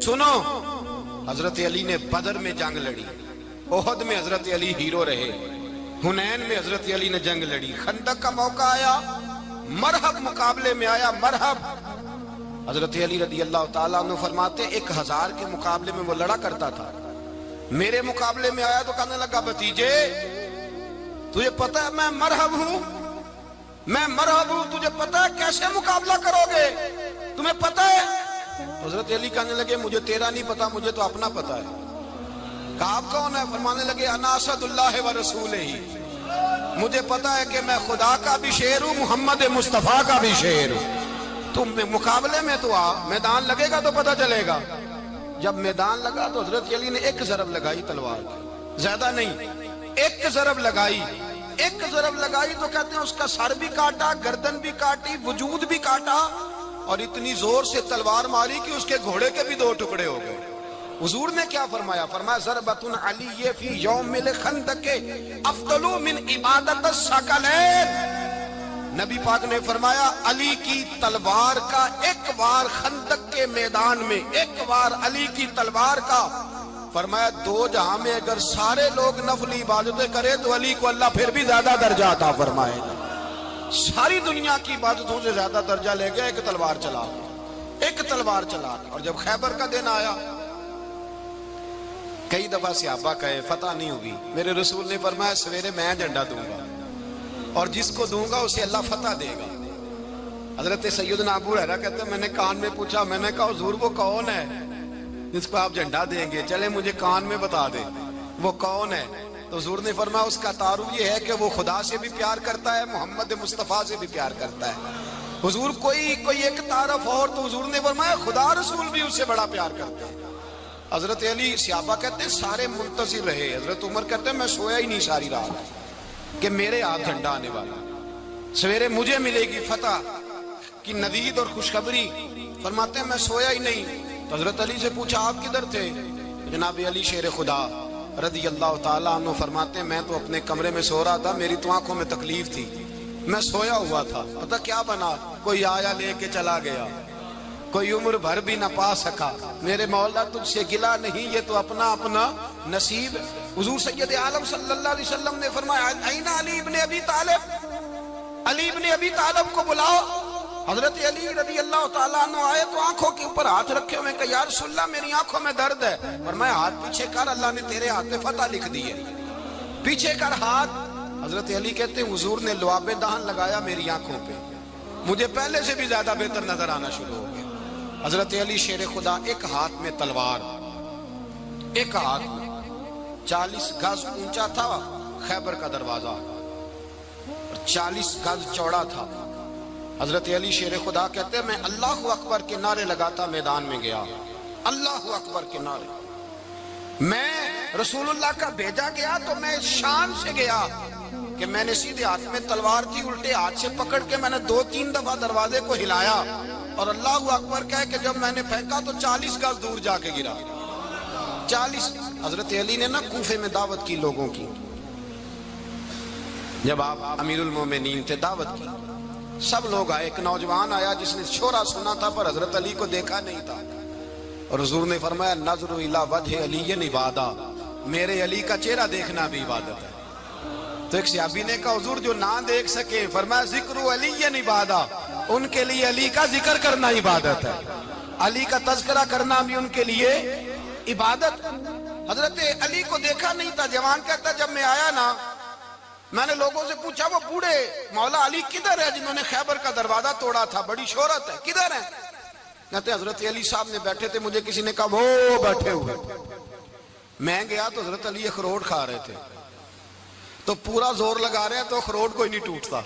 سنو، حضرت علی نے بدر میں جنگ لڑی، احد میں حضرت علی ہیرو رہے، حنین میں حضرت علی نے جنگ لڑی، خندق کا موقع آیا، مرحب مقابلے میں آیا، مرحب۔ حضرت علی رضی اللہ تعالیٰ عنہ فرماتے 1000 کے مقابلے میں وہ لڑا کرتا تھا، میرے مقابلے میں آیا تو کہنے لگا بھتیجے تجھے پتہ ہے میں مرحب ہوں، میں مرحب ہوں، تجھے پتہ ہے کیسے مقابلہ کرو گے، تمہیں پتہ ہے؟ حضرت علی کہنے لگے مجھے تیرا نہیں پتا، مجھے تو اپنا پتا ہے۔ کہا آپ کون ہے؟ فرمانے لگے انا اسد اللہ و رسولہ، مجھے پتا ہے کہ میں خدا کا بھی شیر ہوں، محمد مصطفیٰ کا بھی شیر ہوں۔ تم مقابلے میں تو آ، میدان لگے گا تو پتہ چلے گا۔ جب میدان لگا تو حضرت علی نے ایک ضرب لگائی تلوار کی، زیادہ نہیں، ایک ضرب لگائی، ایک ضرب لگائی تو کہتے ہیں اس کا سر بھی کاٹا، گردن بھی کاٹی، وجود بھی کاٹا، اور اتنی زور سے تلوار ماری کہ اس کے گھوڑے کے بھی 2 ٹکڑے ہو گئے۔ حضور نے کیا فرمایا؟ فرمایا ضربۃ علی فی یوم الخندق افضل من عبادت الثقلین۔ نبی پاک نے فرمایا علی کی تلوار کا ایک وار خندق کے میدان میں، ایک وار علی کی تلوار کا، فرمایا 2 جہاں میں اگر سارے لوگ نفل عبادتیں کرے تو علی کو اللہ پھر بھی زیادہ درجہ عطا فرمائے گا۔ ساری دنیا کی عبادتوں سے زیادہ درجہ لے گیا ایک تلوار چلا کے، ایک تلوار چلا کے۔ اور جب خیبر کا دن آیا، کئی دفعہ صحابہ کہے فتح نہیں ہوگی، میرے رسول نے فرمایا سویرے میں جھنڈا دوں گا اور جس کو دوں گا اسے اللہ فتح دے گا۔ حضرت سیدنا ابو ہریرہ کہتے ہیں میں نے کان میں پوچھا، میں نے کہا حضور وہ کون ہے جس کو آپ جھنڈا دیں گے؟ چلے مجھے کان میں بتا دیں وہ کون ہے۔ تو حضور نے فرمایا اس کا تعارف یہ ہے کہ وہ خدا سے بھی پیار کرتا ہے، محمد مصطفیٰ سے بھی پیار کرتا ہے۔ حضور کوئی ایک تعارف اور، تو حضور نے فرمایا خدا رسول بھی اس سے بڑا پیار کرتا ہے۔ حضرت علی صحابہ کہتے ہیں سارے منتظر رہے، حضرت عمر کہتے ہیں میں سویا ہی نہیں ساری رات کہ میرے ہاتھ جھنڈا آنے والا، سویرے مجھے ملے گی فتح کی نوید اور خوشخبری۔ فرماتے ہیں میں سویا ہی نہیں۔ تو حضرت علی سے پوچھا آپ کدھر تھے؟ جناب علی شیر خدا رضی اللہ تعالیٰ عنہ فرماتے ہیں میں تو اپنے کمرے میں سو رہا تھا، میری تو آنکھوں میں تکلیف تھی، میں سویا ہوا تھا، پتہ کیا بنا، کوئی آیا لے کے چلا گیا، کوئی عمر بھر بھی نہ پا سکا، میرے مولا تجھ سے گلا نہیں، یہ تو اپنا اپنا نصیب۔ حضور سید عالم صلی اللہ علیہ وسلم نے فرمایا این علی ابن ابی طالب، علی ابن ابی طالب کو بلاؤ۔ حضرت علی رضی اللہ تعالیٰ عنہ آئے تو آنکھوں کے اوپر ہاتھ رکھے ہوئے کہ یا رسول اللہ میری آنکھوں میں درد ہے۔ فرمایا ہاتھ پیچھے کر، اللہ نے تیرے ہاتھ میں فتح لکھ دی ہے، پیچھے کر ہاتھ۔ حضرت علی کہتے ہیں حضور نے لعاب دہن لگایا میری آنکھوں پہ، مجھے پہلے سے بھی زیادہ بہتر نظر آنا شروع ہو گیا۔ حضرت علی شیر خدا ایک ہاتھ میں تلوار، ایک ہاتھ میں 40 گز اونچا تھا خیبر کا دروازہ، 40 گز چوڑا تھا۔ حضرت علی شیر خدا کہتے ہیں میں اللہ اکبر کے نعرے لگاتا میدان میں گیا، اللہ اکبر کے نعرے۔ میں رسول اللہ کا بھیجا گیا تو میں شان سے گیا کہ میں نے سیدھے ہاتھ میں تلوار تھی، الٹے ہاتھ سے پکڑ کے میں نے 2-3 دفعہ دروازے کو ہلایا اور اللہ اکبر کہہ کہ جب میں نے پھینکا تو 40 گز دور جا کے گرا، 40۔ حضرت علی نے نا کوفے میں دعوت کی لوگوں کی، جب آپ امیر المومنین تھے دعوت کی، سب لوگ آئے، ایک نوجوان آیا جس نے شورا سنا تھا پر حضرت علی کو دیکھا نہیں تھا، اور حضور نے فرمایا نظر الی وجہ علی عبادہ، میرے علی کا چہرہ دیکھنا بھی عبادت ہے۔ تو ایک صحابی نے کہا حضور جو نہ دیکھ سکے، فرمایا ذکر علی عبادہ، ان کے لیے علی کا ذکر کرنا عبادت ہے، علی کا تذکرہ کرنا بھی ان کے لیے عبادت۔ حضرت علی کو دیکھا نہیں تھا، جوان کہتا جب میں آیا نا میں نے لوگوں سے پوچھا وہ بوڑھے مولا علی کدھر ہے جنہوں نے خیبر کا دروازہ توڑا تھا، بڑی شہرت ہے، کدھر ہیں؟ کہتے حضرت علی صاحب نے بیٹھے تھے، مجھے کسی نے کہا وہ بیٹھے ہوئے۔ میں گیا تو حضرت علی اخروٹ کھا رہے تھے، تو پورا زور لگا رہے ہیں تو اخروٹ کوئی نہیں ٹوٹتا،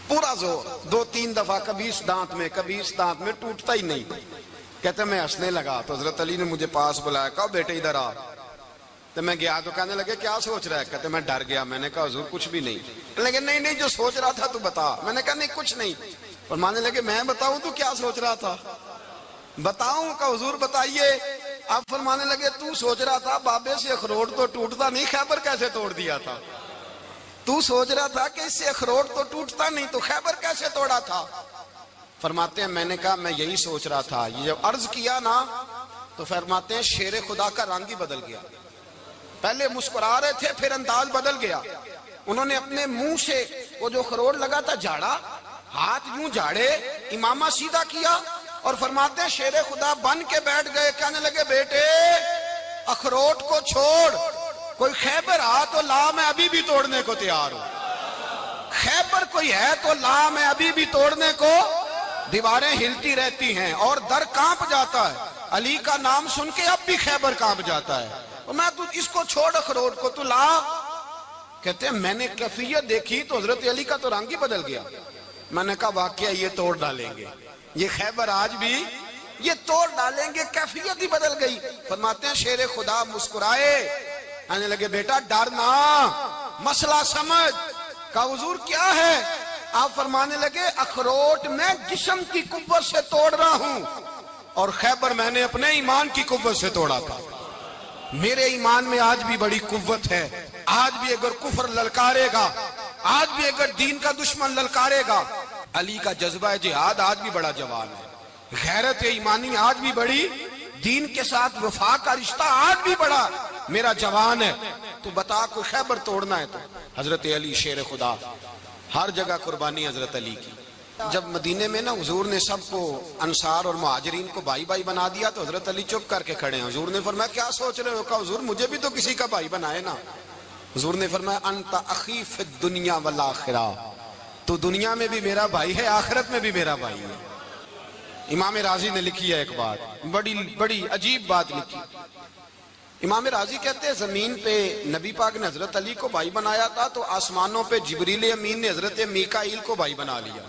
پورا زور 2-3 دفعہ، کبھی اس دانت میں کبھی اس دانت میں، ٹوٹتا ہی نہیں۔ کہتے میں ہنسنے لگا تو حضرت علی نے مجھے پاس بلایا، کہا بیٹے ادھر آ۔ تو میں گیا تو کہنے لگے کیا سوچ رہا ہے؟ کہتے میں ڈر گیا، میں نے کہا حضور کچھ بھی نہیں۔ کہنے لگے نہیں جو سوچ رہا تھا تو بتا۔ میں نے کہا نہیں کچھ نہیں۔ فرمانے لگے میں بتاؤں تو کیا سوچ رہا تھا؟ بتاؤں؟ کہ حضور بتائیے۔ اب فرمانے لگے تو سوچ رہا تھا بابے سے اخروٹ تو ٹوٹتا نہیں، خیبر کیسے توڑ دیا تھا؟ تو سوچ رہا تھا کہ اس سے اخروٹ تو ٹوٹتا نہیں تو خیبر کیسے توڑا تھا؟ فرماتے ہیں میں نے کہا میں یہی سوچ رہا تھا، یہ جب عرض کیا نا تو فرماتے ہیں شیر خدا کا رنگ ہی بدل گیا. پہلے مسکرا رہے تھے پھر انداز بدل گیا. انہوں نے اپنے منہ سے وہ جو خروٹ لگا تھا جھاڑا, ہاتھ یوں جھاڑے, امامہ سیدھا کیا اور فرماتے ہیں شیر خدا بن کے بیٹھ گئے. کہنے لگے بیٹے اخروٹ کو چھوڑ, کوئی خیبر آ تو لا, میں ابھی بھی توڑنے کو تیار ہوں. خیبر کوئی ہے تو لا, میں ابھی بھی توڑنے کو. دیواریں ہلتی رہتی ہیں اور در کانپ جاتا ہے. علی کا نام سن کے اب بھی خیبر کانپ جاتا ہے. اور میں تو اس کو چھوڑ اخروٹ کو, تو لا. کہتے ہیں میں نے کیفیت دیکھی تو حضرت علی کا تو رنگ ہی بدل گیا. میں نے کہا واقعہ یہ توڑ ڈالیں گے, یہ خیبر آج بھی یہ توڑ ڈالیں گے, کیفیت ہی بدل گئی. فرماتے ہیں شیر خدا مسکرائے, آنے لگے بیٹا ڈرنا, مسئلہ سمجھ. کہا حضور کیا ہے؟ آپ فرمانے لگے اخروٹ میں جسم کی قوت سے توڑ رہا ہوں اور خیبر میں نے اپنے ایمان کی قوت سے توڑا تھا. میرے ایمان میں آج بھی بڑی قوت ہے. آج بھی اگر کفر للکارے گا, آج بھی اگر دین کا دشمن للکارے گا, علی کا جذبہ جہاد آج بھی بڑا جوان ہے. غیرت ایمانی آج بھی بڑی, دین کے ساتھ وفا کا رشتہ آج بھی بڑا میرا جوان ہے. تو بتا کوئی خیبر توڑنا ہے تو حضرت علی شیر خدا, ہر جگہ قربانی حضرت علی کی. جب مدینے میں نا حضور نے سب کو انصار اور مہاجرین کو بھائی بھائی بنا دیا تو حضرت علی چپ کر کے کھڑے ہیں. حضور نے فرمایا کیا سوچ رہے ہو؟ کہا حضور مجھے بھی تو کسی کا بھائی بنائے نا. حضور نے فرمایا انت اخی فی الدنیا والآخرہ, تو دنیا میں بھی میرا بھائی ہے, آخرت میں بھی میرا بھائی ہے. امام راضی نے لکھی ہے ایک بات, بڑی عجیب بات لکھی. امام راضی کہتے ہیں زمین پہ نبی پاک نے حضرت علی کو بھائی بنایا تھا تو آسمانوں پہ جبریل امین نے حضرت میکائیل کو بھائی بنا لیا.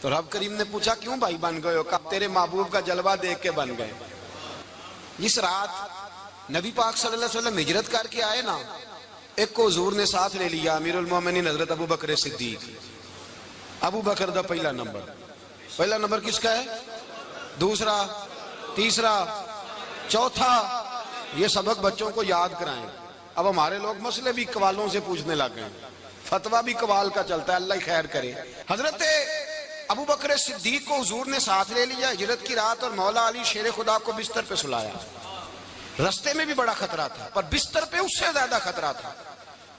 تو رب کریم نے پوچھا کیوں بھائی بن گئے ہو؟ کہا تیرے محبوب کا جلوہ دیکھ کے بن گئے. جس رات نبی پاک صلی اللہ علیہ وسلم ہجرت کر کے آئے نا, ایک کو حضور نے ساتھ لے لیا, امیر المومنین حضرت ابو بکر صدیق. ابو بکر دا پہلا نمبر کس کا ہے؟ دوسرا, تیسرا, چوتھا. یہ سبق بچوں کو یاد کرائیں. اب ہمارے لوگ مسئلے بھی قوالوں سے پوچھنے لگ گئے, فتویٰ بھی قوال کا چلتا ہے, اللہ خیر کرے. حضرت ابو بکر صدیق کو حضور نے ساتھ لے لیا ہجرت کی رات, اور مولا علی شیر خدا کو بستر پہ سلایا. رستے میں بھی بڑا خطرہ تھا پر بستر پہ اس سے زیادہ خطرہ تھا,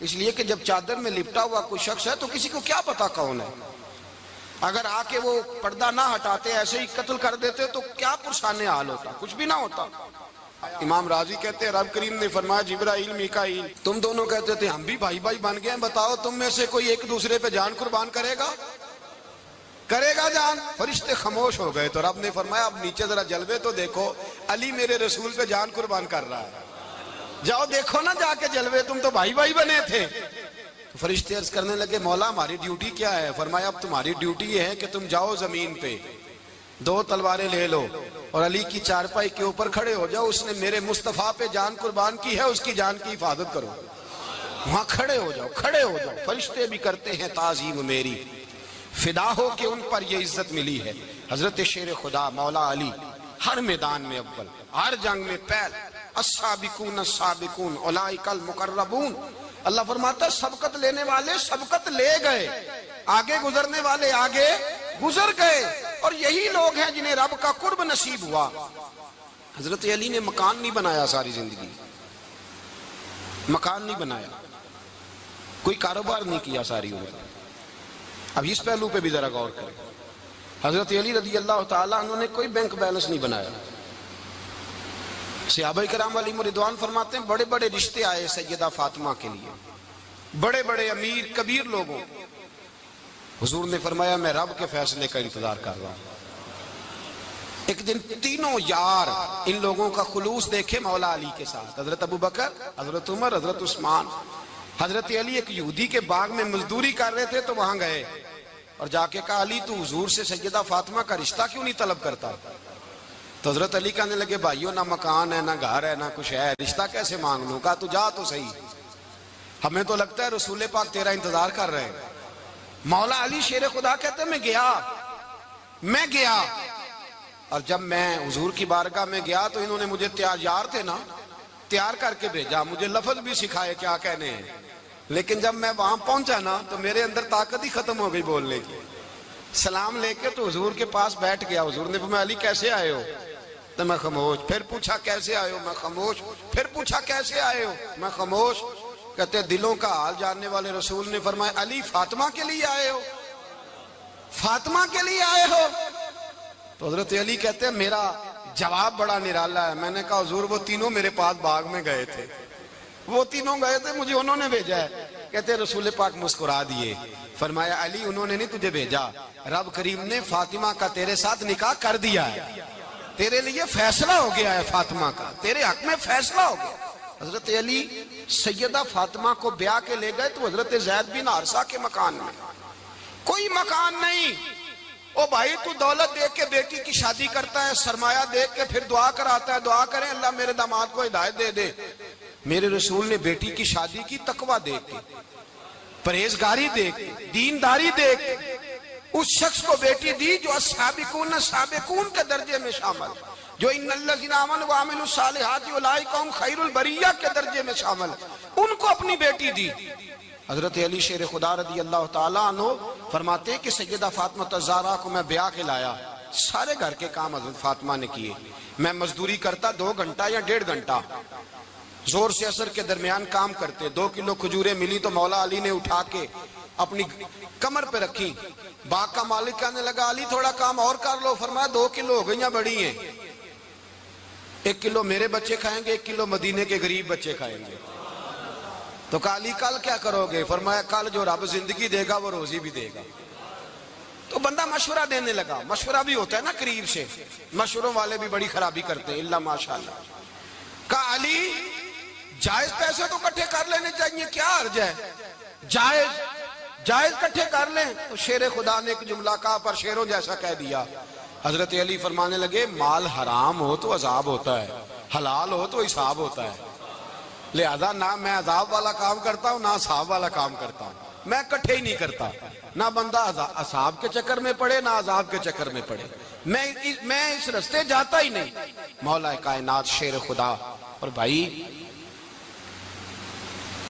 اس لیے کہ جب چادر میں لپٹا ہوا کوئی شخص ہے تو کسی کو کیا پتا کون ہے. اگر آ کے وہ پردہ نہ ہٹاتے ایسے ہی قتل کر دیتے تو کیا پرسان حال ہوتا, کچھ بھی نہ ہوتا. امام راضی کہتے ہیں رب کریم نے فرمایا جبرائیل میکائیل تم دونوں کہتے تھے ہم بھی بھائی بھائی بن گئے ہیں, بتاؤ تم میں سے کوئی ایک دوسرے پہ جان قربان کرے گا جان؟ فرشتے خاموش ہو گئے. تو رب نے فرمایا اب نیچے ذرا جلوے تو دیکھو, علی میرے رسول پہ جان قربان کر رہا ہے, جاؤ دیکھو نا جا کے جلوے, تم تو بھائی بھائی بنے تھے. فرشتے عرض کرنے لگے مولا ہماری ڈیوٹی کیا ہے؟ فرمایا اب تمہاری ڈیوٹی یہ ہے کہ تم جاؤ زمین پہ, 2 تلواریں لے لو اور علی کی چارپائی کے اوپر کھڑے ہو جاؤ. اس نے میرے مصطفیٰ پہ جان قربان کی ہے, اس کی جان کی حفاظت کرو. وہاں کھڑے ہو جاؤ. فرشتے بھی کرتے ہیں تعظیم میری, فدا ہو کہ ان پر یہ عزت ملی ہے. حضرت شیر خدا مولا علی ہر میدان میں اول, ہر جنگ میں پہل. السابقون السابقون اولئک المقربون. اللہ فرماتا ہے سبقت لینے والے سبقت لے گئے, آگے گزرنے والے آگے گزر گئے, اور یہی لوگ ہیں جنہیں رب کا قرب نصیب ہوا. حضرت علی نے مکان نہیں بنایا, ساری زندگی مکان نہیں بنایا, کوئی کاروبار نہیں کیا ساری عمر. اب اس پہلو پہ بھی ذرا غور کریں. حضرت علی رضی اللہ تعالیٰ انہوں نے کوئی بینک بیلنس نہیں بنایا. صحابہ کرام علیہم رضوان فرماتے ہیں بڑے بڑے رشتے آئے سیدہ فاطمہ کے لیے, بڑے بڑے امیر کبیر لوگوں. حضور نے فرمایا میں رب کے فیصلے کا انتظار کر رہا ہوں. ایک دن تینوں یار ان لوگوں کا خلوص دیکھے مولا علی کے ساتھ, حضرت ابو بکر, حضرت عمر, حضرت عثمان. حضرت علی ایک یہودی کے باغ میں مزدوری کر رہے تھے تو وہاں گئے اور جا کے کہا علی تو حضور سے سیدہ فاطمہ کا رشتہ کیوں نہیں طلب کرتا؟ تو حضرت علی کہنے لگے بھائیو نہ مکان ہے نہ گھر ہے نہ کچھ ہے, رشتہ کیسے مانگ لوں؟ کہا تو جا تو صحیح, ہمیں تو لگتا ہے رسول پاک تیرا انتظار کر رہے ہیں. مولا علی شیر خدا کہتے ہیں میں گیا اور جب میں حضور کی بارگاہ میں گیا تو انہوں نے مجھے یار تھے نا تیار کر کے بھیجا, مجھے لفظ بھی سکھائے کیا کہنے ہیں, لیکن جب میں وہاں پہنچا نا تو میرے اندر طاقت ہی ختم ہو گئی بولنے کی. سلام لے کے تو حضور کے پاس بیٹھ گیا. حضور نے فرمایا علی کیسے آئے ہو؟ تو میں خاموش. پھر پوچھا کیسے آئے ہو؟ میں خاموش. پھر پوچھا کیسے آئے ہو؟ میں خاموش. کہتے دلوں کا حال جاننے والے رسول نے فرمایا علی فاطمہ کے لیے آئے ہو؟ فاطمہ کے لیے آئے ہو؟ تو حضرت علی کہتے ہیں میرا جواب بڑا نرالا ہے. میں نے کہا حضور وہ تینوں میرے پاس باغ میں گئے تھے, وہ تینوں گئے تھے, مجھے انہوں نے بھیجا ہے. کہتے ہیں رسول پاک مسکرا دیے, فرمایا علی انہوں نے نہیں تجھے بھیجا, رب کریم نے فاطمہ کا تیرے ساتھ نکاح کر دیا ہے, تیرے لیے فیصلہ ہو گیا ہے فاطمہ کا, تیرے حق میں فیصلہ ہو گیا. حضرت علی سیدہ فاطمہ کو بیاہ کے لے گئے تو حضرت زید بن حارثہ کے مکان میں, کوئی مکان نہیں. او بھائی تو دولت دیکھ کے بیٹی کی شادی کرتا ہے, سرمایہ دیکھ کے پھر دعا کراتا ہے, دعا کریں اللہ میرے داماد کو ہدایت دے دے. میرے رسول نے بیٹی کی شادی کی تقوی دیکھ کے, پرہیزگاری دیکھ کے, دینداری دیکھ کے, اس شخص کو بیٹی دی جو السابقون سابقون کے درجے میں شامل, جو ان الذین آمنوا وعملوا الصالحات اولئک هم خیر البریہ کے درجے میں شامل, ان کو اپنی بیٹی دی. حضرت علی شیر خدا رضی اللہ تعالیٰ عنہ فرماتے ہیں کہ سیدہ فاطمہ الزہرا کو میں بیاہ کے لایا, سارے گھر کے کام حضرت فاطمہ نے کیے. میں مزدوری کرتا 2 گھنٹہ یا 1.5 گھنٹہ, زور سے اثر کے درمیان کام کرتے. 2 کلو کھجوریں ملی تو مولا علی نے اٹھا کے اپنی کمر پہ رکھی. باغ کا مالک کہنے لگا علی تھوڑا کام اور کر لو. فرمایا 2 کلو ہو گئیاں بڑی ہیں, 1 کلو میرے بچے کھائیں گے, 1 کلو مدینے کے غریب بچے کھائیں گے. تو کہا علی کل کیا کرو گے؟ فرمایا کل جو رب زندگی دے گا وہ روزی بھی دے گا. تو بندہ مشورہ دینے لگا, مشورہ بھی ہوتا ہے نا قریب سے, مشوروں والے بھی بڑی خرابی کرتے ہیں اللہ ماشاءاللہ. کہا علی جائز پیسے تو کٹھے کر لینے چاہیے, کیا حرج ہے, جائز کٹھے کر لیں. تو شیر خدا نے ایک جملہ کہا پر شیروں جیسا کہہ دیا. حضرت علی فرمانے لگے مال حرام ہو تو عذاب ہوتا ہے, حلال ہو تو حساب ہوتا ہے, لہذا نہ میں عذاب والا کام کرتا ہوں نہ حساب والا کام کرتا ہوں, میں کٹھے ہی نہیں کرتا. نہ بندہ حساب کے چکر میں پڑے نہ عذاب کے چکر میں پڑے, میں اس رستے جاتا ہی نہیں. مولا کائنات شیر خدا. اور بھائی